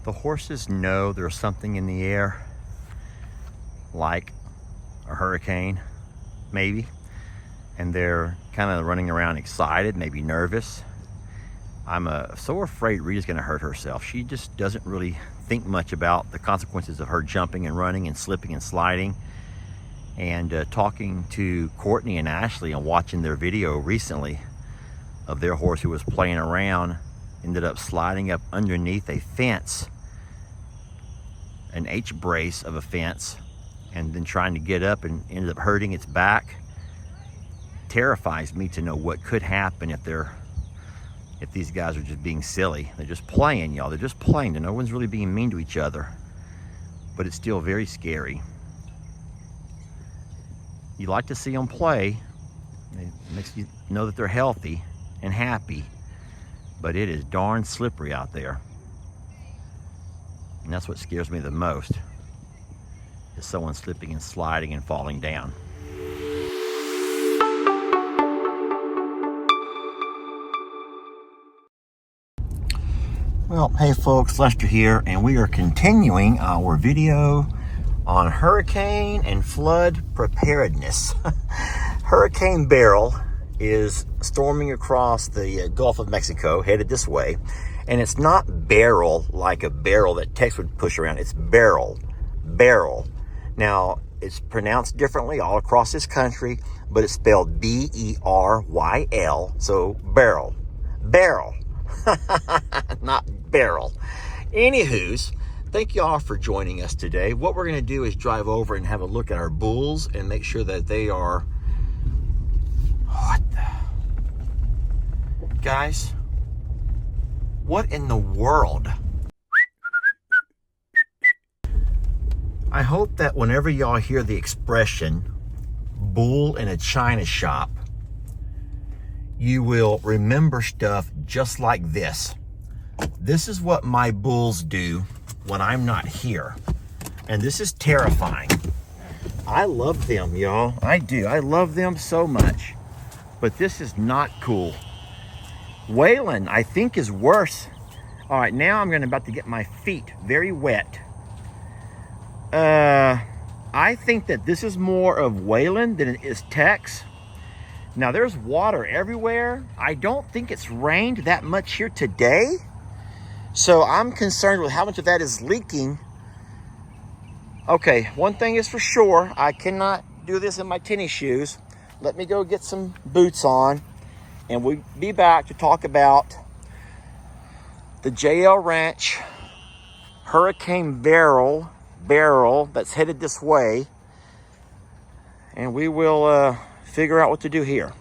The horses know there's something in the air, like a hurricane, maybe, and they're kind of running around excited, maybe nervous. I'm so afraid Rita's gonna hurt herself. She just doesn't really think much about the consequences of her jumping and running and slipping and sliding. And talking to Courtney and Ashley and watching their video recently of their horse who was playing around, ended up sliding up underneath a fence, an H-brace of a fence, and then trying to get up and ended up hurting its back. Terrifies me to know what could happen if these guys are just being silly. They're just playing, y'all. They're just playing. No one's really being mean to each other. But it's still very scary. You like to see them play. It makes you know that they're healthy and happy. But it is darn slippery out there. And that's what scares me the most, is someone slipping and sliding and falling down. Well, hey folks, Lester here, and we are continuing our video on hurricane and flood preparedness. Hurricane Beryl is storming across the Gulf of Mexico, headed this way. And it's not barrel like a barrel that Tex would push around. It's Beryl. Beryl. Now, it's pronounced differently all across this country, but it's spelled B-E-R-Y-L. So, Beryl. Beryl. Not barrel. Anywho's, thank you all for joining us today. What we're going to do is drive over and have a look at our bulls and make sure that they are... What the... Guys, what in the world? I hope that whenever y'all hear the expression bull in a china shop, you will remember stuff just like this. This is what my bulls do when I'm not here. And this is terrifying. I love them, y'all. I do. I love them so much. But this is not cool. Waylon, I think, is worse. All right, now I'm about to get my feet very wet. I think that this is more of Waylon than it is Tex. Now, there's water everywhere. I don't think it's rained that much here today. So I'm concerned with how much of that is leaking. Okay, one thing is for sure. I cannot do this in my tennis shoes. Let me go get some boots on. And we'll be back to talk about the JL Ranch Hurricane Beryl that's headed this way. And we will figure out what to do here.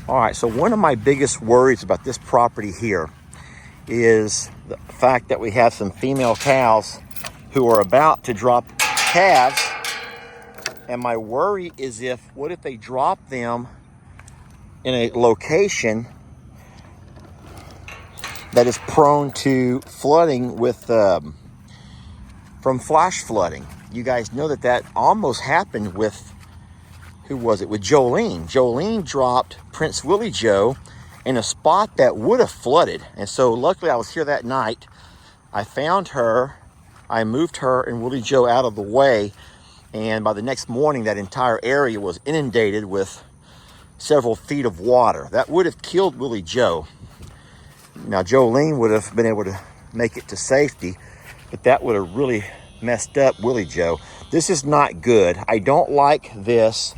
All right, so one of my biggest worries about this property here is the fact that we have some female cows who are about to drop calves. And my worry is what if they drop them in a location that is prone to flooding with, from flash flooding. You guys know that almost happened with, who was it? With Jolene. Jolene dropped Prince Willie Joe in a spot that would have flooded. And so luckily I was here that night. I found her, I moved her and Willie Joe out of the way. And by the next morning, that entire area was inundated with several feet of water. That would have killed Willie Joe. Now, Jolene would have been able to make it to safety, but that would have really messed up Willie Joe. This is not good. I don't like this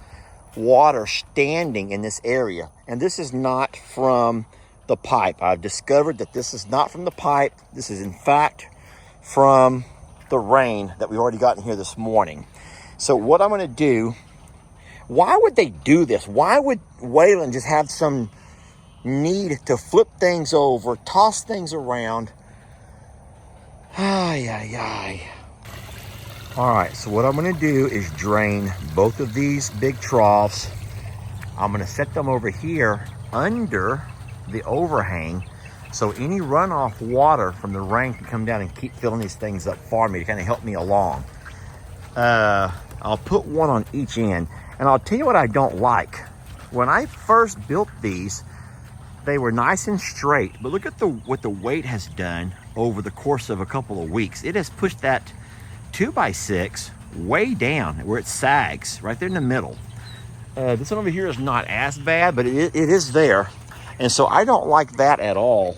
water standing in this area. And this is not from the pipe. I've discovered that this is not from the pipe. This is, in fact, from the rain that we already got in here this morning. So what I'm going to do, why would they do this? Why would Waylon just have some need to flip things over, toss things around? Ay, ay, ay. All right, so what I'm going to do is drain both of these big troughs. I'm going to set them over here under the overhang so any runoff water from the rain can come down and keep filling these things up for me to kind of help me along. I'll put one on each end. And I'll tell you what I don't like. When I first built these, they were nice and straight, but look at what the weight has done over the course of a couple of weeks. It has pushed that 2x6 way down where it sags right there in the middle. This one over here is not as bad, but it is there. And so I don't like that at all.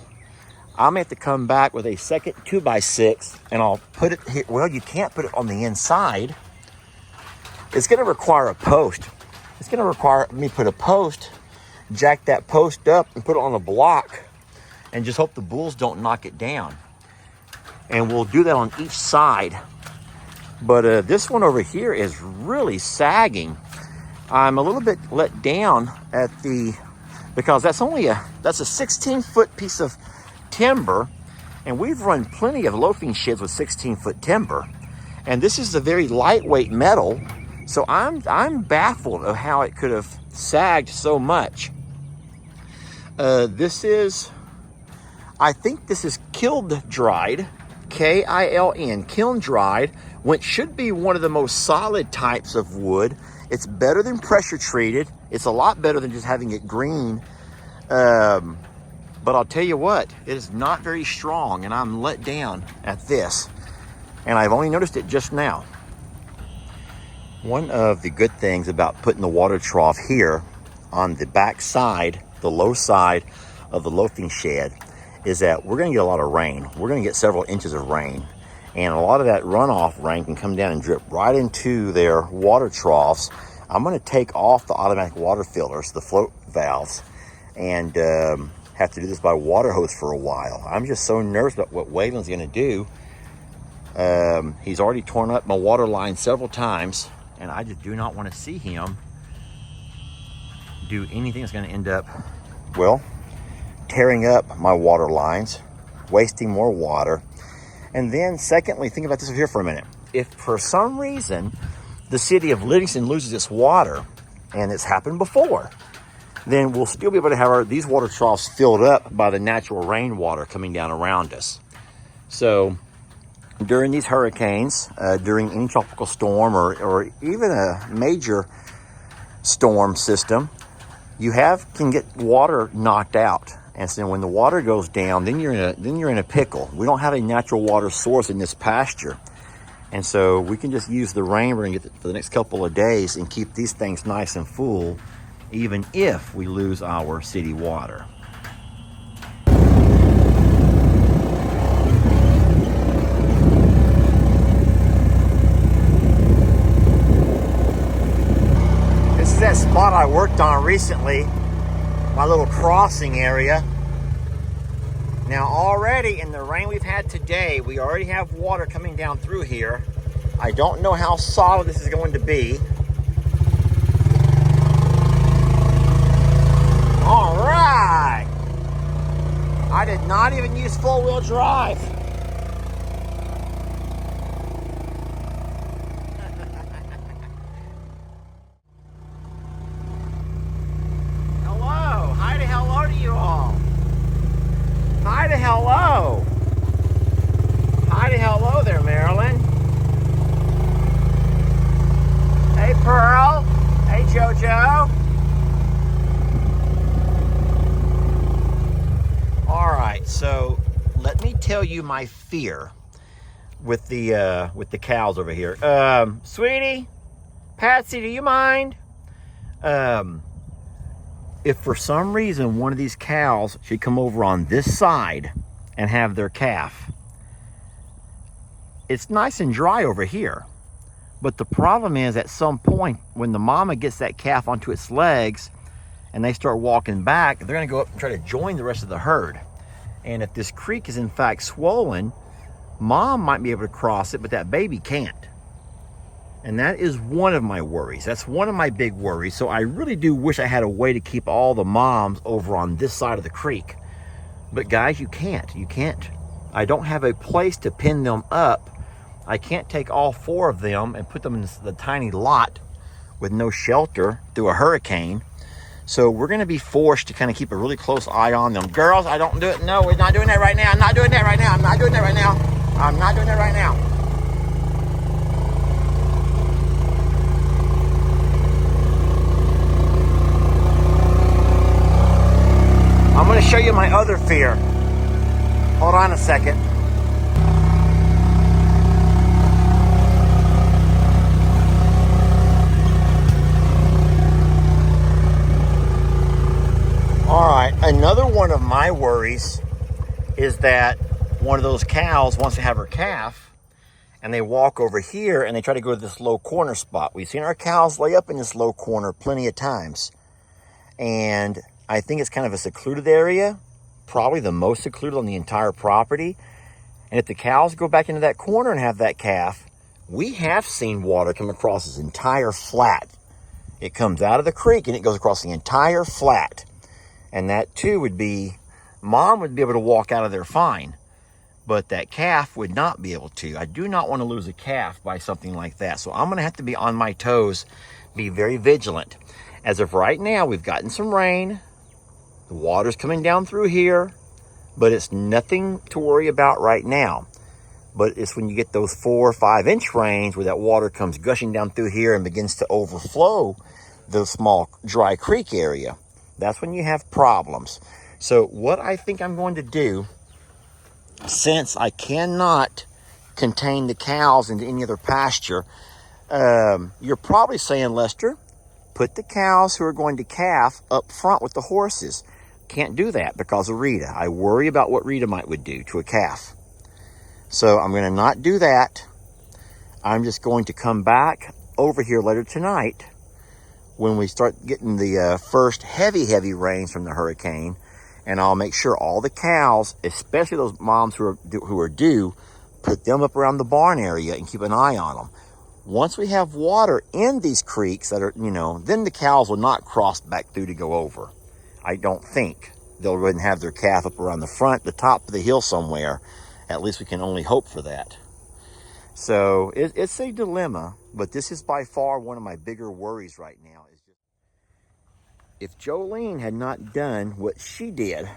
I'm gonna have to come back with a second 2x6 and I'll put it here. Well, you can't put it on the inside. It's gonna require a post. It's gonna require me put a post, jack that post up and put it on a block and just hope the bulls don't knock it down. And we'll do that on each side. But this one over here is really sagging. I'm a little bit let down at because that's a 16-foot piece of timber, and we've run plenty of loafing sheds with 16-foot timber, and this is a very lightweight metal, so I'm baffled of how it could have sagged so much. I think this is kiln dried, K-I-L-N, kiln dried, which should be one of the most solid types of wood. It's better than pressure treated. It's a lot better than just having it green. But I'll tell you what, it is not very strong, and I'm let down at this. And I've only noticed it just now. One of the good things about putting the water trough here on the back side, the low side of the loafing shed, is that we're gonna get a lot of rain. We're gonna get several inches of rain. And a lot of that runoff rain can come down and drip right into their water troughs. I'm gonna take off the automatic water filters, the float valves, and have to do this by water hose for a while. I'm just so nervous about what Waylon's gonna do. He's already torn up my water line several times, and I just do not wanna see him do anything that's gonna end up, well, tearing up my water lines, wasting more water. And then secondly, think about this over here for a minute. If for some reason the city of Livingston loses its water, and it's happened before, then we'll still be able to have these water troughs filled up by the natural rainwater coming down around us. So during these hurricanes, during any tropical storm or even a major storm system, you can get water knocked out. And so when the water goes down, then you're in a pickle. We don't have a natural water source in this pasture. And so we can just use the rain we're gonna get for the next couple of days and keep these things nice and full, even if we lose our city water. This is that spot I worked on recently, my little crossing area. Now already in the rain we've had today, we already have water coming down through here. I don't know how solid this is going to be. All right. I did not even use four-wheel drive. Hello. Hi to hello to you all. Hi to hello. Hi to hello there, Marilyn. Hey, Pearl. Hey, JoJo. All right, so let me tell you my fear with the cows over here. Sweetie, Patsy, do you mind? If for some reason one of these cows should come over on this side and have their calf, it's nice and dry over here. But the problem is at some point when the mama gets that calf onto its legs and they start walking back, they're gonna go up and try to join the rest of the herd. And if this creek is in fact swollen, mom might be able to cross it, but that baby can't. And that is one of my worries. That's one of my big worries. So I really do wish I had a way to keep all the moms over on this side of the creek. But guys, you can't. You can't. I don't have a place to pin them up. I can't take all four of them and put them in the tiny lot with no shelter through a hurricane. So we're going to be forced to kind of keep a really close eye on them. Girls, I don't do it. No, we're not doing that right now. I'm not doing that right now. I'm not doing that right now. I'm not doing that right now. I'm going to show you my other fear. Hold on a second. All right, another one of my worries is that one of those cows wants to have her calf, and they walk over here and they try to go to this low corner spot. We've seen our cows lay up in this low corner plenty of times. And I think it's kind of a secluded area, probably the most secluded on the entire property. And if the cows go back into that corner and have that calf, we have seen water come across this entire flat. It comes out of the creek and it goes across the entire flat. And that too would be, Mom would be able to walk out of there fine, but that calf would not be able to. I do not want to lose a calf by something like that. So I'm going to have to be on my toes, be very vigilant. As of right now, we've gotten some rain. The water's coming down through here, but it's nothing to worry about right now. But it's when you get those 4 or 5 inch rains where that water comes gushing down through here and begins to overflow the small dry creek area. That's when you have problems. So what I think I'm going to do, since I cannot contain the cows into any other pasture, you're probably saying, Lester, put the cows who are going to calf up front with the horses. Can't do that because of Rita. I worry about what Rita would do to a calf. So I'm going to not do that. I'm just going to come back over here later tonight when we start getting the first heavy rains from the hurricane, and I'll make sure all the cows, especially those moms who are due, put them up around the barn area and keep an eye on them. Once we have water in these creeks that are, then the cows will not cross back through to go over. I don't think. They'll go ahead and have their calf up around the front, the top of the hill somewhere. At least we can only hope for that. So it's a dilemma, but this is by far one of my bigger worries right now. If Jolene had not done what she did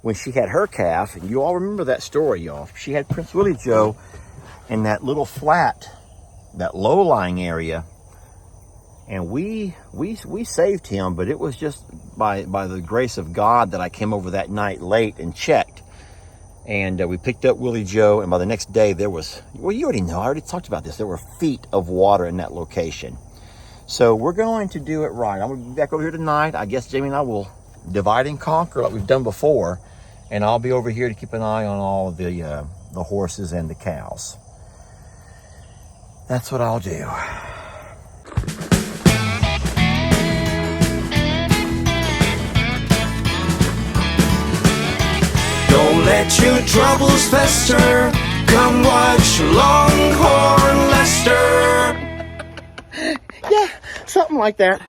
when she had her calf, and you all remember that story, y'all. She had Prince Willie Joe in that little flat, that low-lying area, and we saved him, but it was just by the grace of God that I came over that night late and checked. And we picked up Willie Joe, and by the next day there was, well, you already know, I already talked about this, there were feet of water in that location. So we're going to do it right. I'm going to be back over here tonight. I guess Jamie and I will divide and conquer like we've done before, and I'll be over here to keep an eye on all of the horses and the cows. That's what I'll do. Don't let your troubles fester. Come watch Longhorn Lester. Yeah, something like that.